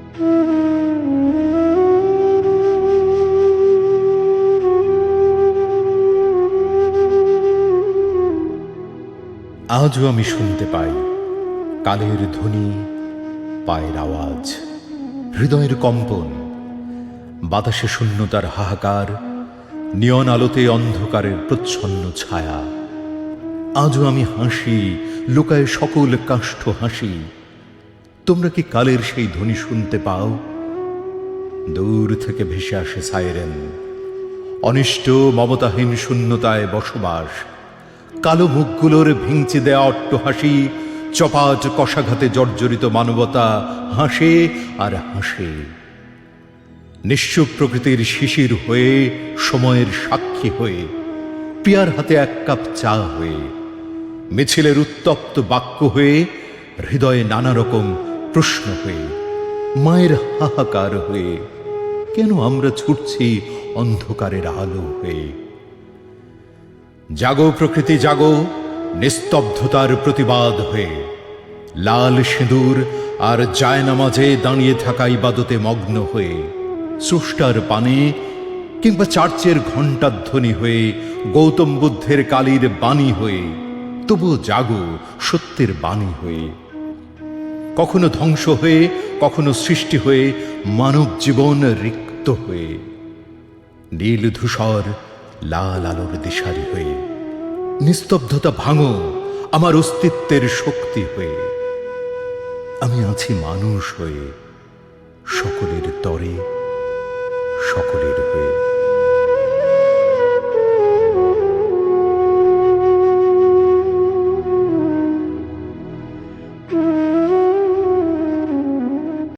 আজও আমি শুনতে পাই কালের ধ্বনি, পায়ের আওয়াজ, হৃদয়ের কম্পন, বাতাসে শূন্যতার হাহাকার, নিয়ন আলোতে অন্ধকারের প্রচ্ছন্ন ছায়া। আজও আমি হাসি, লুকায় সকল কাষ্ঠ হাসি। তোমরা কি কালের সেই ধ্বনি শুনতে পাও? দূর থেকে ভেসে আসে সাইরেন, অনিষ্ট মমতাহীন শূন্যতায় বসবাস। কালো মুখগুলোর ভিঙচি দেয়া অট্টহাসি, চপাট কষাঘাতে জর্জরিত মানবতা হাসে আর হাসে। নিশ্চুপ প্রকৃতির শিশির হয়ে, সময়ের সাক্ষী হয়ে, পিয়ার হাতে এক কাপ চা হয়ে, মিছিলের উত্তপ্ত বাক্য হয়ে, হৃদয়ে নানা রকম প্রশ্ন হয়ে, মায়ের হাহাকার হয়ে, কেন আমরা ছুটছি অন্ধকারের আলো হয়ে? জাগো প্রকৃতি জাগো, নিস্তব্ধতার প্রতিবাদ হয়ে, লাল সিঁদুর আর জায়নামাজে দাঁড়িয়ে থাকা ইবাদতে মগ্ন হয়ে, স্রষ্টার পানে কিংবা চার্চের ঘণ্টাধ্বনি হয়ে, গৌতম বুদ্ধের কালীর বাণী হয়ে, তবুও জাগো সত্যের বাণী হয়ে। কখনো ধ্বংস হয়ে, কখনো সৃষ্টি হয়ে, মানব জীবন রিক্ত হয়ে, নীল ধূসর লাল আলোর দিশারি হয়ে। নিস্তব্ধতা ভাঙো আমার অস্তিত্বের শক্তি হয়ে। আমি আছি মানুষ হয়ে, সকলের তরে, সকলের হয়ে।